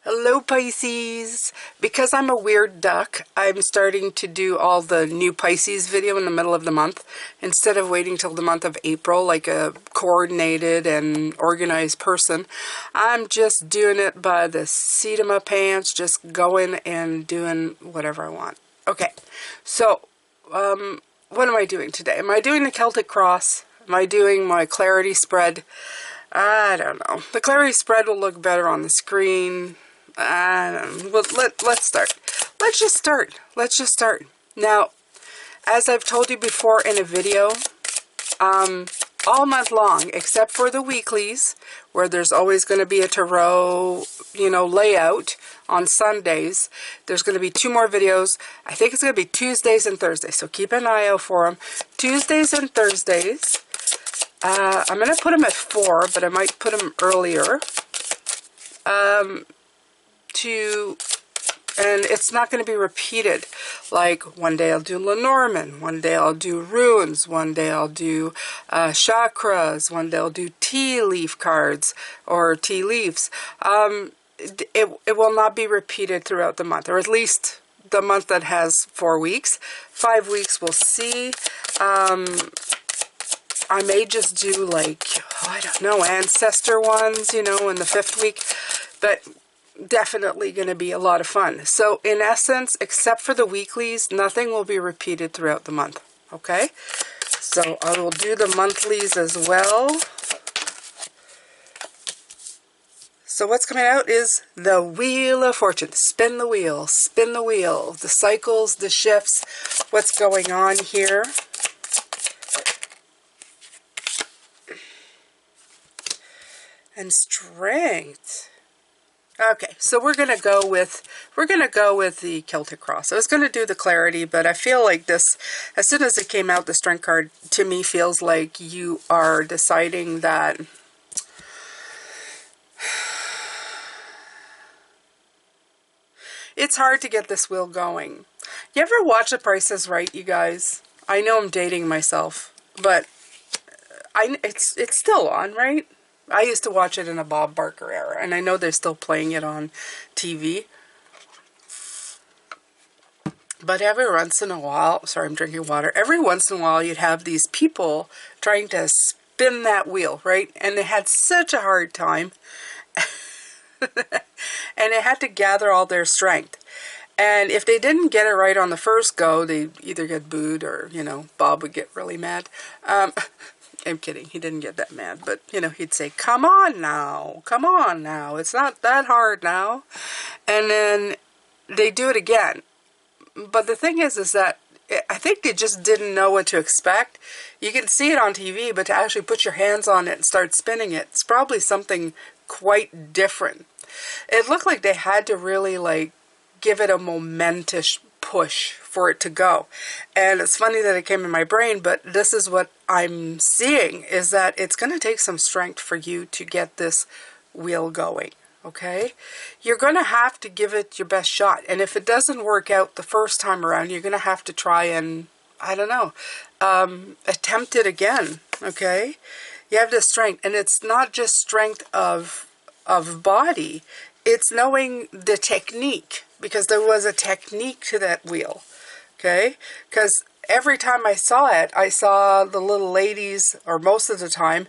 Hello Pisces! Because I'm a weird duck, I'm starting to do all the new Pisces video in the middle of the month instead of waiting till the month of April like a coordinated and organized person. I'm just doing it by the seat of my pants, just going and doing whatever I want. Okay, so what am I doing today? Am I doing the Celtic Cross? Am I doing my clarity spread? I don't know. The clarity spread will look better on the screen. Well, let's start. Let's just start. Now, as I've told you before in a video, all month long, except for the weeklies, where there's always going to be a tarot, layout on Sundays. There's going to be 2 more videos. I think it's going to be Tuesdays and Thursdays, so keep an eye out for them. Tuesdays and Thursdays. I'm going to put them at 4, but I might put them earlier. And it's not going to be repeated. Like one day I'll do Lenormand, one day I'll do runes, one day I'll do chakras, one day I'll do tea leaf cards or tea leaves. It will not be repeated throughout the month, or at least the month that has 4 weeks. 5 weeks we'll see. I may just do like, I don't know, ancestor ones, in the 5th week, but definitely going to be a lot of fun. So in essence, except for the weeklies, nothing will be repeated throughout the month. Okay, so I will do the monthlies as well. So what's coming out is the Wheel of Fortune. Spin the wheel, the cycles, the shifts, what's going on here. And strength. Okay, so we're gonna go with the Celtic Cross. I was gonna do the clarity, but I feel like this, as soon as it came out, the strength card to me feels like you are deciding that it's hard to get this wheel going. You ever watch The Price is Right, you guys? I know I'm dating myself, but it's still on, right? I used to watch it in a Bob Barker era, and I know they're still playing it on TV. But every once in a while, sorry, I'm drinking water. Every once in a while, you'd have these people trying to spin that wheel, right? And they had such a hard time. And they had to gather all their strength. And if they didn't get it right on the first go, they either get booed or, Bob would get really mad. I'm kidding. He didn't get that mad, but, he'd say, come on now. It's not that hard now. And then they do it again. But the thing is that I think they just didn't know what to expect. You can see it on TV, but to actually put your hands on it and start spinning it, it's probably something quite different. It looked like they had to really, give it a momentous push for it to go. And it's funny that it came in my brain, but this is what I'm seeing, is that it's going to take some strength for you to get this wheel going. Okay, you're going to have to give it your best shot, and if it doesn't work out the first time around, you're going to have to try and, I don't know, attempt it again. Okay, you have the strength, and it's not just strength of body, it's knowing the technique, because there was a technique to that wheel. Okay, because every time I saw it, I saw the little ladies, or most of the time,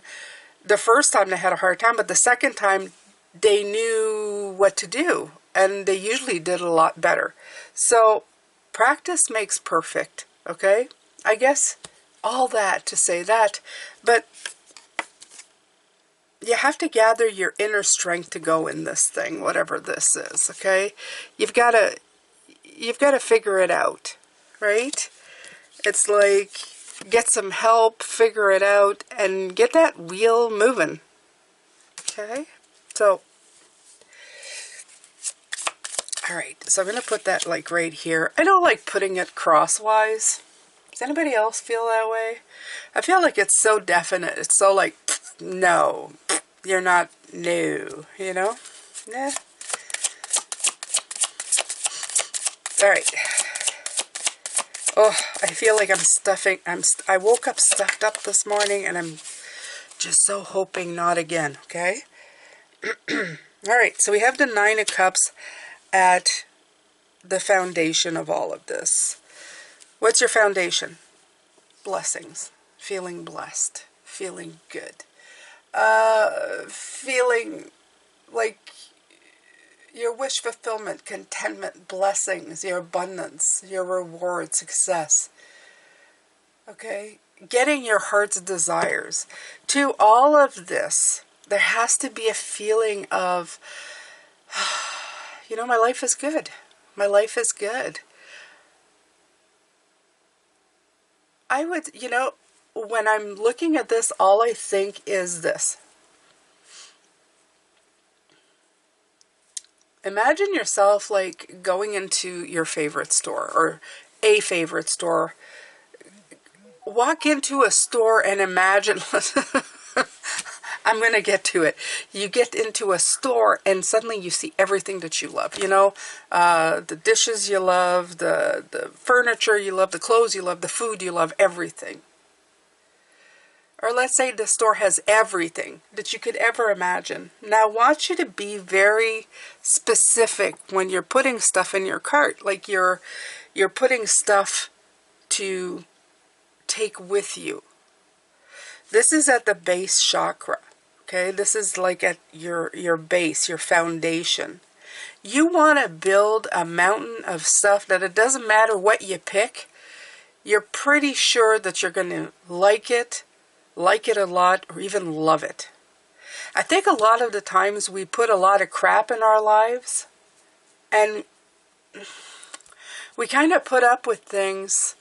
the first time they had a hard time, but the second time they knew what to do, and they usually did a lot better. So practice makes perfect. Okay, I guess all that to say that, but you have to gather your inner strength to go in this thing, whatever this is. Okay, you've got to figure it out, right? It's like, get some help, figure it out, and get that wheel moving. Okay, so all right, so I'm going to put that right here. I don't like putting it crosswise. Does anybody else feel that way? I feel like it's so definite. It's so like, no, you're not new, Nah. All right. Oh, I feel like I woke up stuffed up this morning, and I'm just so hoping not again, okay? All right, so we have the Nine of Cups at the foundation of all of this. What's your foundation? Blessings. Feeling blessed. Feeling good. Feeling like your wish fulfillment, contentment, blessings, your abundance, your reward, success. Okay? Getting your heart's desires. To all of this, there has to be a feeling of, you know, my life is good. My life is good. I would, you know, when I'm looking at this, all I think is this. Imagine yourself like going into your favorite store or a favorite store. Walk into a store and imagine, I'm going to get to it. You get into a store and suddenly you see everything that you love. You know, the dishes you love, the furniture you love, the clothes you love, the food you love, everything. Or let's say the store has everything that you could ever imagine. Now I want you to be very specific when you're putting stuff in your cart. Like you're putting stuff to take with you. This is at the base chakra. Okay, this is like at your base, your foundation. You want to build a mountain of stuff that it doesn't matter what you pick. You're pretty sure that you're going to like it a lot, or even love it. I think a lot of the times we put a lot of crap in our lives, and we kind of put up with things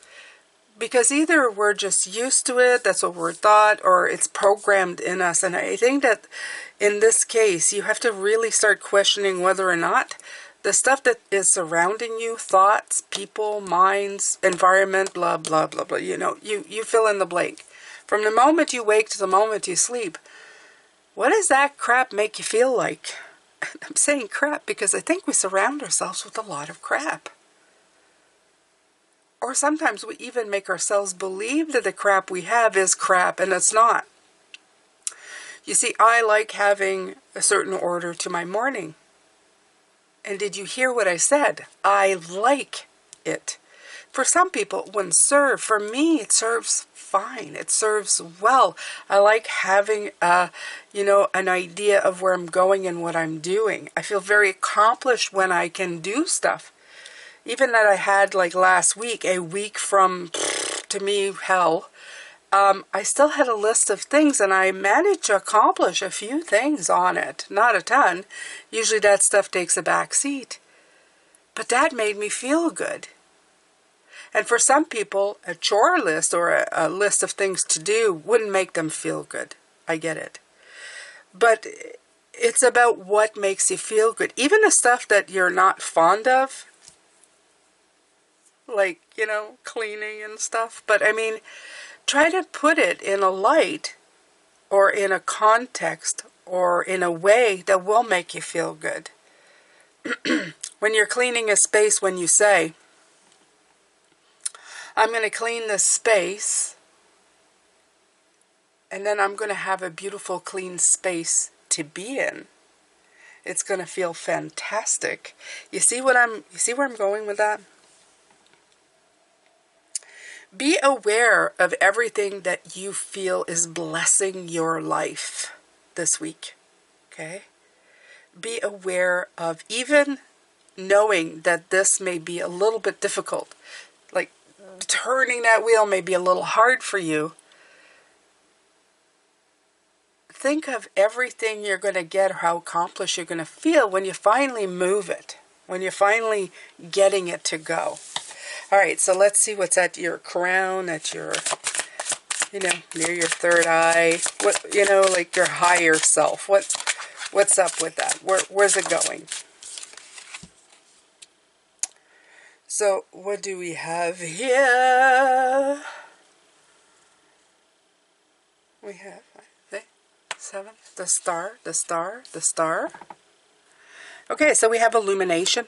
because either we're just used to it, that's what we're taught, or it's programmed in us. And I think that in this case, you have to really start questioning whether or not the stuff that is surrounding you, thoughts, people, minds, environment, blah, blah, blah, blah, you know, you fill in the blank. From the moment you wake to the moment you sleep, what does that crap make you feel like? I'm saying crap because I think we surround ourselves with a lot of crap. Or sometimes we even make ourselves believe that the crap we have is crap, and it's not. You see, I like having a certain order to my morning. And did you hear what I said? I like it. For some people, it wouldn't serve. For me, it serves fine. It serves well. I like having, you know, an idea of where I'm going and what I'm doing. I feel very accomplished when I can do stuff. Even that I had, like last week, a week from, to me, hell, I still had a list of things, and I managed to accomplish a few things on it. Not a ton. Usually that stuff takes a back seat. But that made me feel good. And for some people, a chore list or a list of things to do wouldn't make them feel good. I get it. But it's about what makes you feel good. Even the stuff that you're not fond of, like, you know, cleaning and stuff. But I mean, try to put it in a light or in a context or in a way that will make you feel good. When you're cleaning a space, when you say, I'm going to clean this space, and then I'm going to have a beautiful, clean space to be in. It's going to feel fantastic. You see where I'm going with that? Be aware of everything that you feel is blessing your life this week. Okay? Be aware of even knowing that this may be a little bit difficult. Like, turning that wheel may be a little hard for you. Think of everything you're going to get or how accomplished you're going to feel when you finally move it, when you're finally getting it to go. All right, so let's see what's at your crown, at your, you know, near your third eye. What, you know, like your higher self. What's up with that? Where's it going? So, what do we have here? We have 7, the star. Okay, so we have illumination.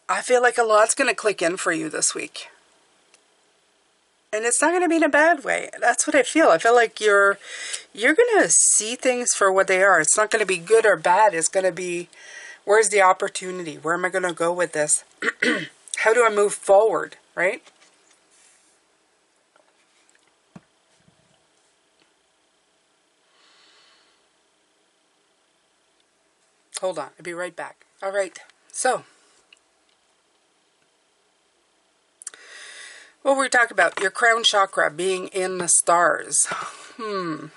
I feel like a lot's going to click in for you this week. And it's not going to be in a bad way. That's what I feel. I feel like you're going to see things for what they are. It's not going to be good or bad. It's going to be, where's the opportunity? Where am I going to go with this? How do I move forward, right? Hold on. I'll be right back. All right. So, what were we talking about? Your crown chakra being in the stars. The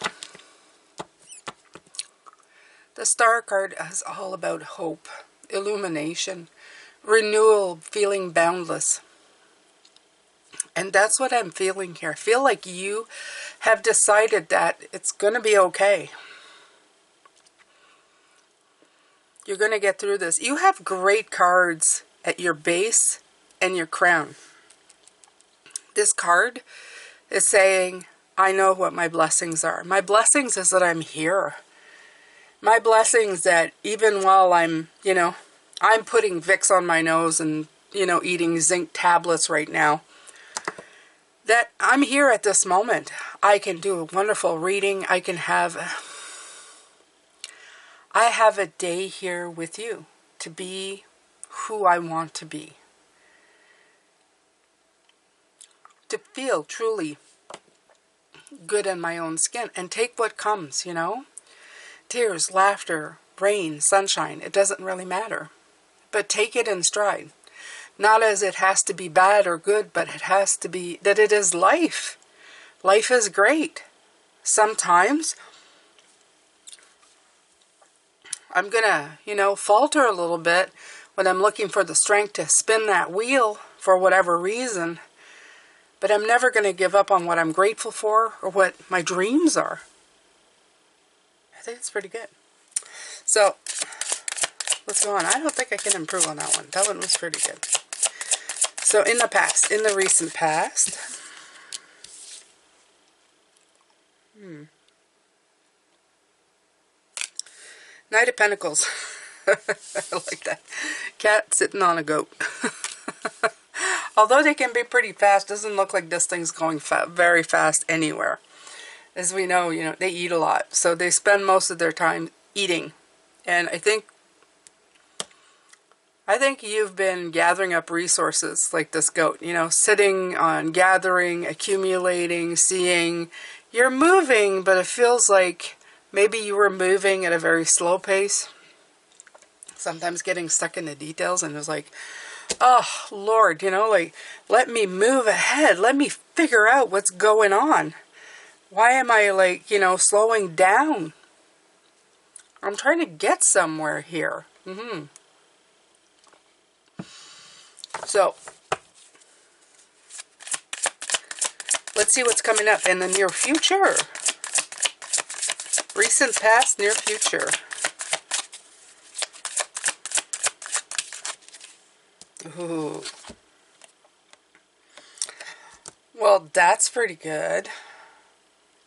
star card is all about hope, illumination, renewal, feeling boundless. And that's what I'm feeling here. I feel like you have decided that it's going to be okay. You're going to get through this. You have great cards at your base and your crown. This card is saying, I know what my blessings are. My blessings is that I'm here. My blessings that even while I'm, I'm putting Vicks on my nose and, eating zinc tablets right now, that I'm here at this moment. I can do a wonderful reading. I have a day here with you to be who I want to be. To feel truly good in my own skin and take what comes, Tears, laughter, rain, sunshine, it doesn't really matter. But take it in stride. Not as it has to be bad or good, but it has to be that it is life. Life is great. Sometimes I'm going to, falter a little bit when I'm looking for the strength to spin that wheel for whatever reason. But I'm never going to give up on what I'm grateful for or what my dreams are. I think it's pretty good. So, let's go on. I don't think I can improve on that one. That one was pretty good. So, in the past, in the recent past. Knight of Pentacles. I like that. Cat sitting on a goat. Although they can be pretty fast, doesn't look like this thing's going very fast anywhere. As we know, they eat a lot. So they spend most of their time eating. And I think you've been gathering up resources like this goat. Sitting on gathering, accumulating, seeing. You're moving, but it feels like maybe you were moving at a very slow pace. Sometimes getting stuck in the details and it was like, oh, Lord, let me move ahead. Let me figure out what's going on. Why am I slowing down? I'm trying to get somewhere here. So, let's see what's coming up in the near future. Recent past, near future. Ooh. Well, that's pretty good.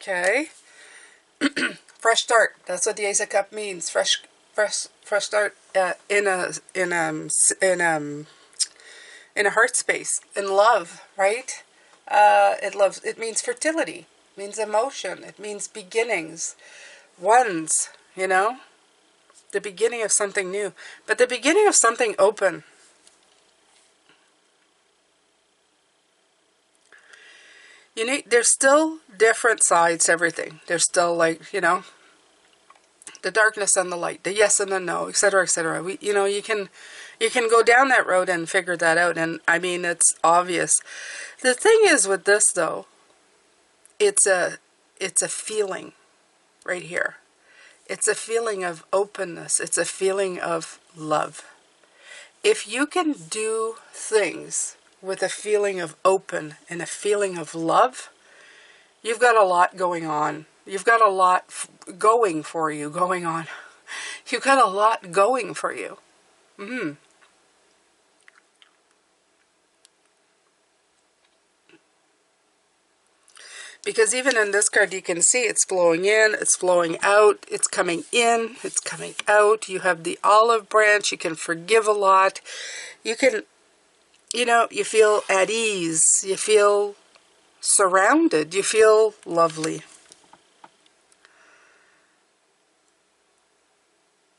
Okay. Fresh start. That's what the Ace of Cups means. Fresh start in a heart space, in love, right? It means fertility. It means emotion. It means beginnings. Ones, the beginning of something new, but the beginning of something open. There's still different sides to everything. There's still the darkness and the light, the yes and the no, etc., etc. You can go down that road and figure that out. And I mean, it's obvious. The thing is with this though, it's a feeling right here. It's a feeling of openness. It's a feeling of love. If you can do things with a feeling of open and a feeling of love, you've got a lot going on. You've got a lot going for you, going on. You've got a lot going for you. Because even in this card, you can see it's flowing in, it's flowing out, it's coming in, it's coming out. You have the olive branch. You can forgive a lot. You can, you feel at ease. You feel surrounded. You feel lovely.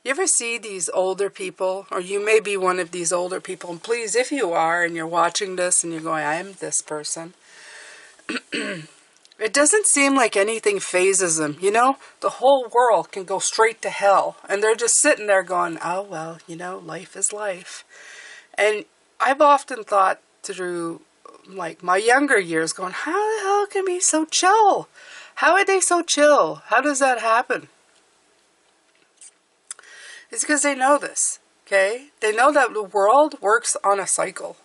You ever see these older people, or you may be one of these older people, and please, if you are, and you're watching this, and you're going, I am this person, it doesn't seem like anything phases them, you know? The whole world can go straight to hell, and they're just sitting there going, oh, well, you know, life is life. And I've often thought through, like, my younger years, going, how the hell can they be so chill? How are they so chill? How does that happen? It's because they know this, okay? They know that the world works on a cycle.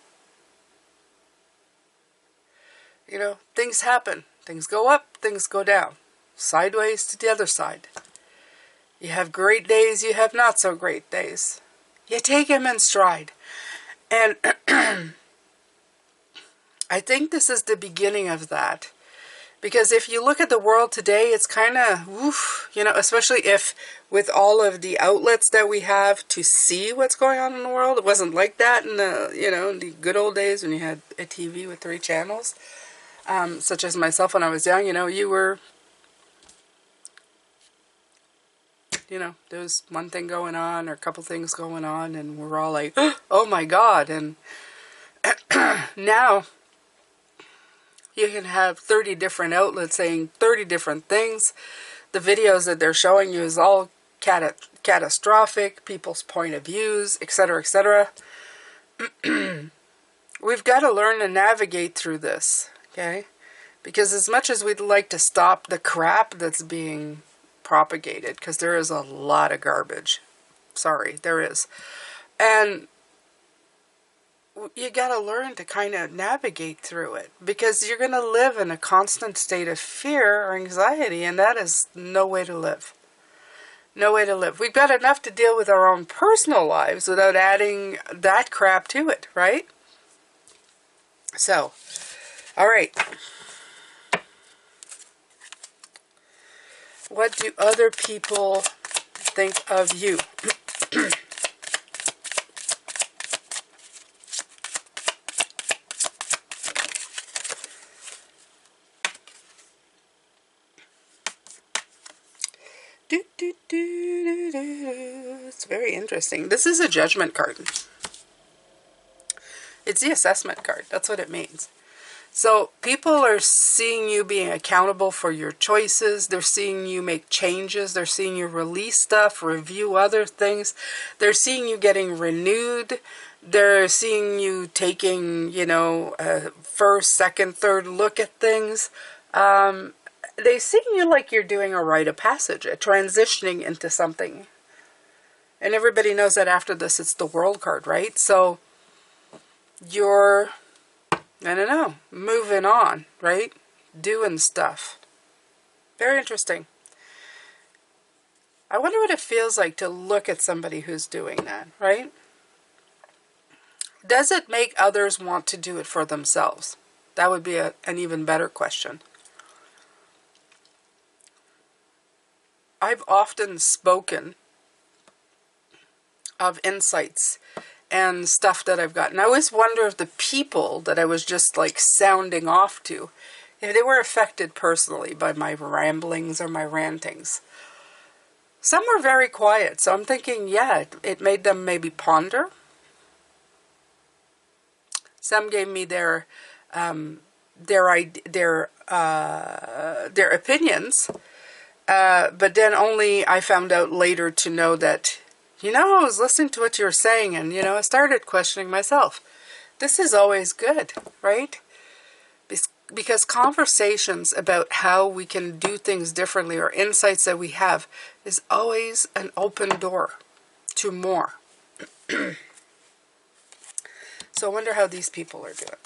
You know, things happen. Things go up, things go down. Sideways to the other side. You have great days, you have not so great days. You take them in stride. And I think this is the beginning of that. Because if you look at the world today, it's kind of, woof, you know, especially if with all of the outlets that we have to see what's going on in the world. It wasn't like that in the, you know, in the good old days when you had a TV with 3 channels. Such as myself when I was young, you know, you were, you know, there was one thing going on or a couple things going on and we're all like, oh my God. And now you can have 30 different outlets saying 30 different things. The videos that they're showing you is all catastrophic, people's point of views, etc., etc. We've got to learn to navigate through this, okay? Because as much as we'd like to stop the crap that's being propagated, because there is a lot of garbage. Sorry, there is. And you got to learn to kind of navigate through it, because you're going to live in a constant state of fear or anxiety, and that is no way to live. No way to live. We've got enough to deal with our own personal lives without adding that crap to it, right? So, all right. What do other people think of you? It's very interesting. This is a judgment card. It's the assessment card. That's what it means. So people are seeing you being accountable for your choices. They're seeing you make changes. They're seeing you release stuff, review other things. They're seeing you getting renewed. They're seeing you taking, you know, a first, second, third look at things. They see you like you're doing a rite of passage, a transitioning into something. And everybody knows that after this, it's the World card, right? So you're, I don't know, moving on, right? Doing stuff. Very interesting. I wonder what it feels like to look at somebody who's doing that, right? Does it make others want to do it for themselves? That would be an even better question. I've often spoken of insights and stuff that I've gotten. I always wonder if the people that I was just like sounding off to, if they were affected personally by my ramblings or my rantings. Some were very quiet, so I'm thinking, yeah, it made them maybe ponder. Some gave me their opinions. But then only I found out later to know that, you know, I was listening to what you were saying and, you know, I started questioning myself. This is always good, right? Because conversations about how we can do things differently or insights that we have is always an open door to more. So I wonder how these people are doing.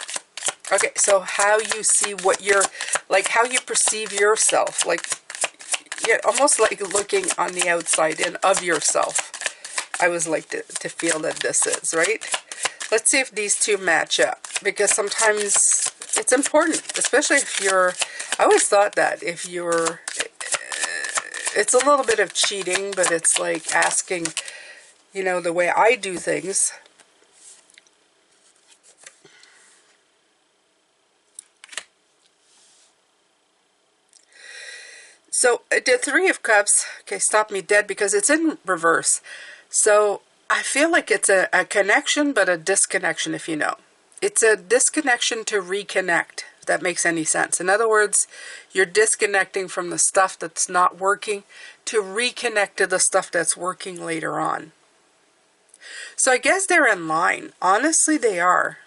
Okay, so how you see what you're, like how you perceive yourself, like, yeah, almost like looking on the outside in of yourself. I was like to feel that this is, right? Let's see if these two match up. Because sometimes it's important, especially if you're, I always thought that if you're, it's a little bit of cheating, but it's like asking, you know, the way I do things. So the Three of Cups, okay, stop me dead because it's in reverse. So I feel like it's a connection, but a disconnection, if you know. It's a disconnection to reconnect, if that makes any sense. In other words, you're disconnecting from the stuff that's not working to reconnect to the stuff that's working later on. So I guess they're in line. Honestly, they are.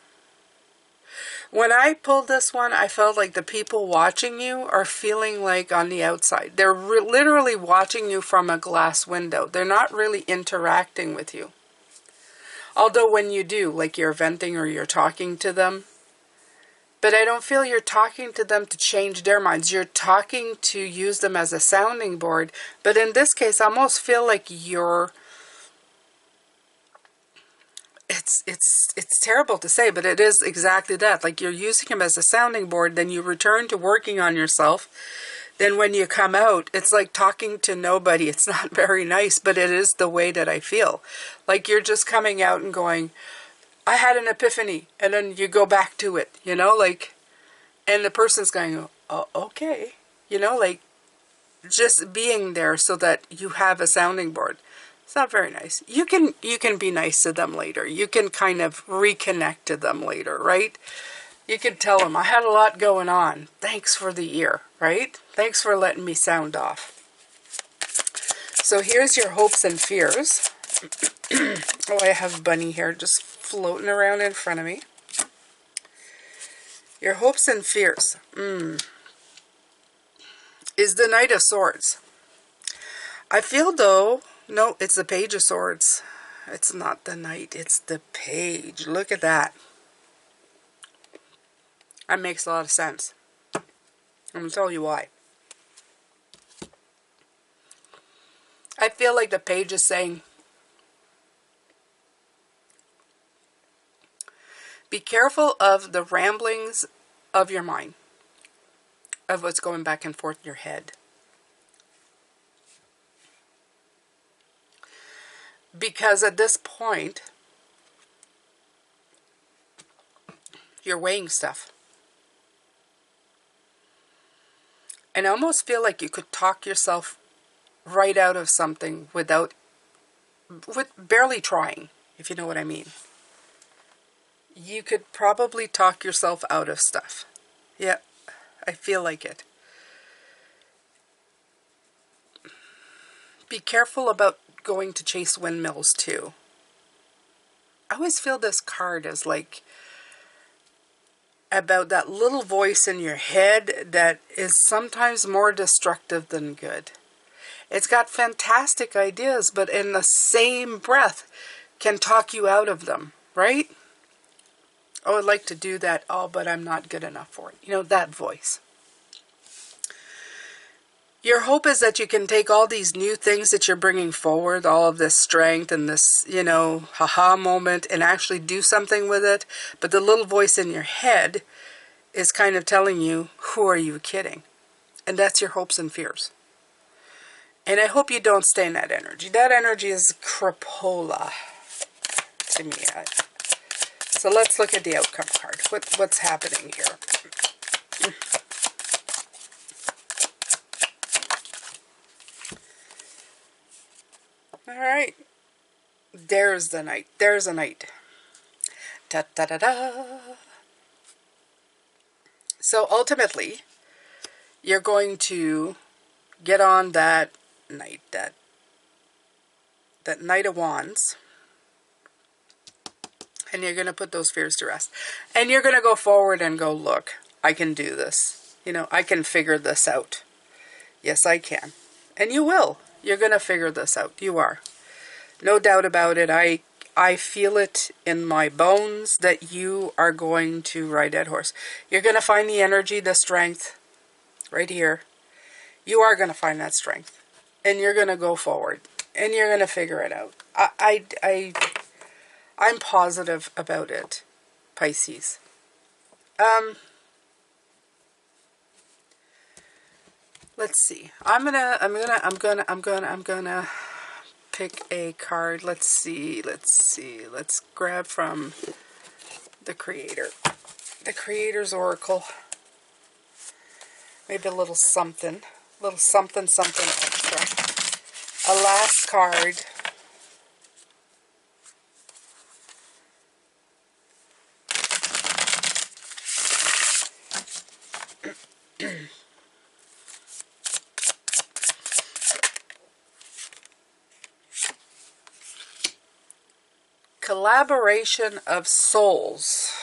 When I pulled this one, I felt like the people watching you are feeling like on the outside. They're literally watching you from a glass window. They're not really interacting with you. Although when you do, like you're venting or you're talking to them. But I don't feel you're talking to them to change their minds. You're talking to use them as a sounding board. But in this case, I almost feel like you're... It's terrible to say, but it is exactly that. Like you're using him as a sounding board, then you return to working on yourself. Then when you come out, it's like talking to nobody. It's not very nice, but it is the way that I feel. Like you're just coming out and going, I had an epiphany, and then you go back to it, you know, like, and the person's going, oh, okay, you know, like just being there so that you have a sounding board. It's not very nice. You can be nice to them later. You can kind of reconnect to them later, right? You can tell them, I had a lot going on. Thanks for the ear, right? Thanks for letting me sound off. So here's your hopes and fears. Oh, I have Bunny here just floating around in front of me. Your hopes and fears is the Knight of Swords. I feel though, no, it's the Page of Swords. It's not the Knight, it's the Page. Look at that. That makes a lot of sense. I'm going to tell you why. I feel like the Page is saying, be careful of the ramblings of your mind, of what's going back and forth in your head. Because at this point, you're weighing stuff. And I almost feel like you could talk yourself right out of something with barely trying, if you know what I mean. You could probably talk yourself out of stuff. Yeah, I feel like it. Be careful about going to chase windmills too. I always feel this card as like about that little voice in your head that is sometimes more destructive than good. It's got fantastic ideas, but in the same breath can talk you out of them, right? Oh, I'd like to do that. Oh, but I'm not good enough for it. You know, that voice. Your hope is that you can take all these new things that you're bringing forward, all of this strength and this, you know, haha moment, and actually do something with it. But the little voice in your head is kind of telling you, who are you kidding? And that's your hopes and fears. And I hope you don't stay in that energy. That energy is crapola to me. So let's look at the outcome card. What's happening here? All right. There's the Knight. There's a Knight. Da da da da. So ultimately, you're going to get on that Knight, that Knight of Wands, and you're going to put those fears to rest. And you're going to go forward and go, look, I can do this. You know, I can figure this out. Yes, I can. And you will. You're going to figure this out. You are. No doubt about it. I feel it in my bones that you are going to ride that horse. You're going to find the energy, the strength right here. You are going to find that strength. And you're going to go forward. And you're going to figure it out. I'm positive about it, Pisces. Let's see. I'm gonna pick a card. Let's see. Let's grab from the Creator. The Creator's Oracle. Maybe a little something. Little something, something extra. A last card. Collaboration of souls.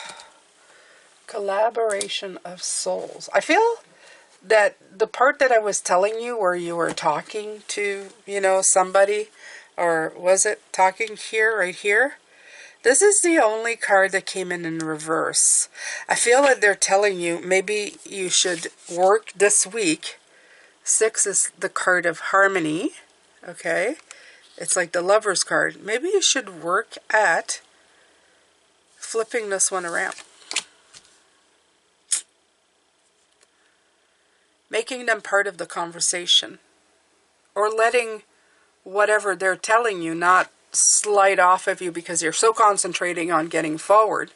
Collaboration of souls. I feel that the part that I was telling you where you were talking to, you know, somebody, or was it talking here, right here? This is the only card that came in reverse. I feel that they're telling you maybe you should work this week. 6 is the card of harmony. Okay. It's like the Lover's card. Maybe you should work at flipping this one around. Making them part of the conversation. Or letting whatever they're telling you not slide off of you because you're so concentrating on getting forward.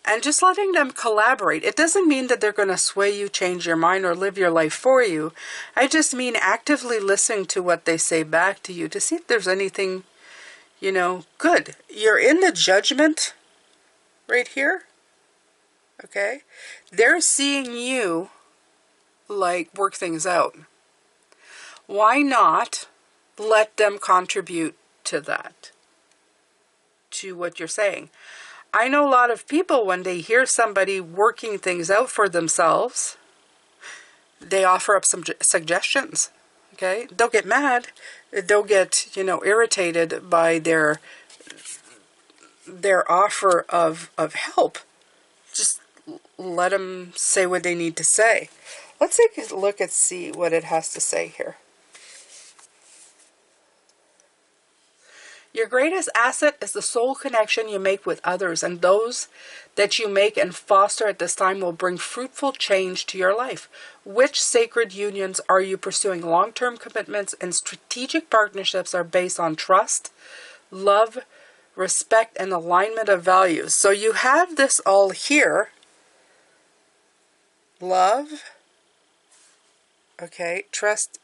And just letting them collaborate. It doesn't mean that they're going to sway you, change your mind, or live your life for you. I just mean actively listening to what they say back to you to see if there's anything, you know, good. You're in the Judgment right here. Okay? They're seeing you, like, work things out. Why not let them contribute to that? To what you're saying. I know a lot of people, when they hear somebody working things out for themselves, they offer up some suggestions. Okay? They'll get mad. They'll get, you know, irritated by their offer of help. Just let them say what they need to say. Let's take a look and see what it has to say here. Your greatest asset is the soul connection you make with others, and those that you make and foster at this time will bring fruitful change to your life. Which sacred unions are you pursuing? Long-term commitments and strategic partnerships are based on trust, love, respect, and alignment of values. So you have this all here. Love. Okay, trust.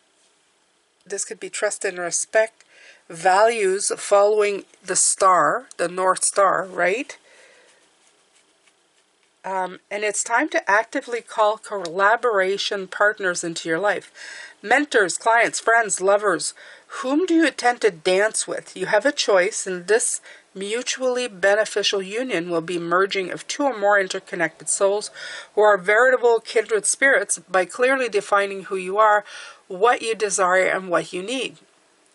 This could be trust and respect. Values following the star, the North Star, right? And it's time to actively call collaboration partners into your life. Mentors, clients, friends, lovers. Whom do you intend to dance with? You have a choice, and this mutually beneficial union will be merging of 2 or more interconnected souls who are veritable kindred spirits by clearly defining who you are, what you desire, and what you need.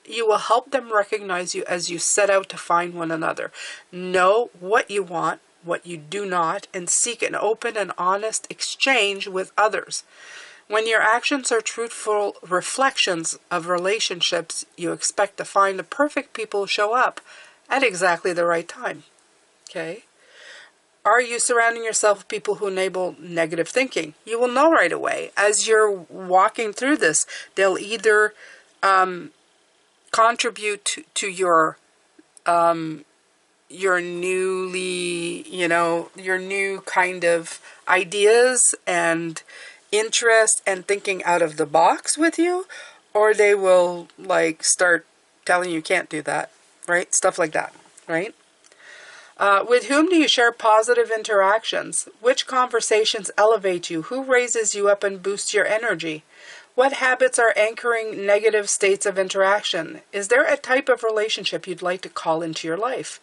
You will help them recognize you as you set out to find one another. Know what you want, what you do not, and seek an open and honest exchange with others. When your actions are truthful reflections of relationships, you expect to find the perfect people show up at exactly the right time. Okay? Are you surrounding yourself with people who enable negative thinking? You will know right away. As you're walking through this, they'll either contribute to your newly, you know, your new kind of ideas and interest and thinking out of the box with you, or they will like start telling you can't do that, right? Stuff like that, right? With whom do you share positive interactions? Which conversations elevate you? Who raises you up and boosts your energy? What habits are anchoring negative states of interaction? Is there a type of relationship you'd like to call into your life?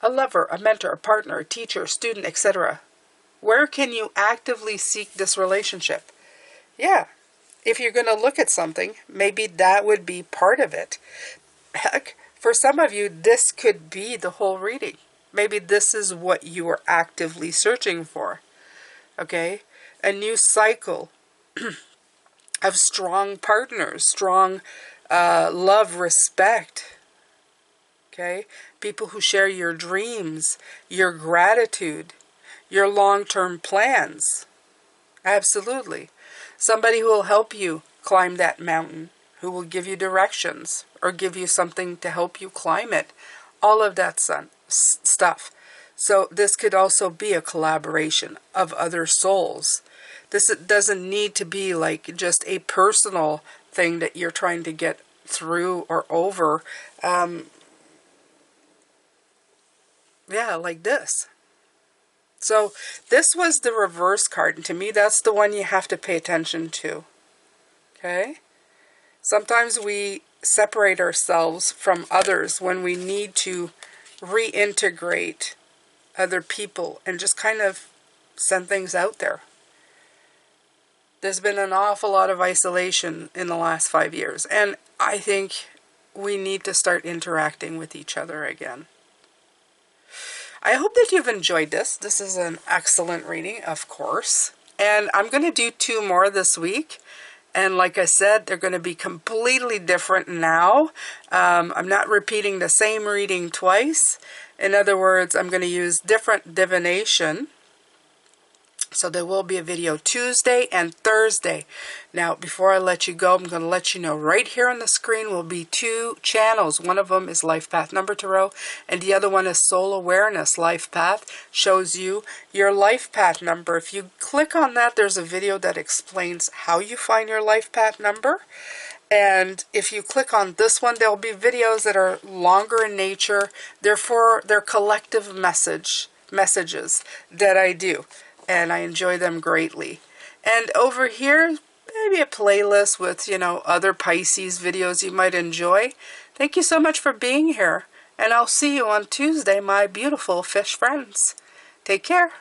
A lover, a mentor, a partner, a teacher, student, etc. Where can you actively seek this relationship? Yeah, if you're going to look at something, maybe that would be part of it. Heck, for some of you, this could be the whole reading. Maybe this is what you are actively searching for. Okay? A new cycle of strong partners, strong love, respect. Okay? People who share your dreams, your gratitude, your long-term plans. Absolutely. Somebody who will help you climb that mountain, who will give you directions or give you something to help you climb it. All of that stuff. So this could also be a collaboration of other souls This doesn't need to be like just a personal thing that you're trying to get through or over. Yeah, like this. So this was the reverse card, and to me that's the one you have to pay attention to. Okay? Sometimes we separate ourselves from others when we need to reintegrate other people and just kind of send things out there. There's been an awful lot of isolation in the last 5 years, and I think we need to start interacting with each other again. I hope that you've enjoyed this. This is an excellent reading, of course. And I'm going to do 2 more this week. And like I said, they're going to be completely different now. I'm not repeating the same reading twice. In other words, I'm going to use different divination. So there will be a video Tuesday and Thursday. Now, before I let you go, I'm going to let you know right here on the screen will be 2 channels. One of them is Life Path Number Tarot, and the other one is Soul Awareness Life Path. Shows you your life path number. If you click on that, there's a video that explains how you find your life path number. And if you click on this one, there'll be videos that are longer in nature. They're collective messages that I do. And I enjoy them greatly. And over here, maybe a playlist with, you know, other Pisces videos you might enjoy. Thank you so much for being here. And I'll see you on Tuesday, my beautiful fish friends. Take care.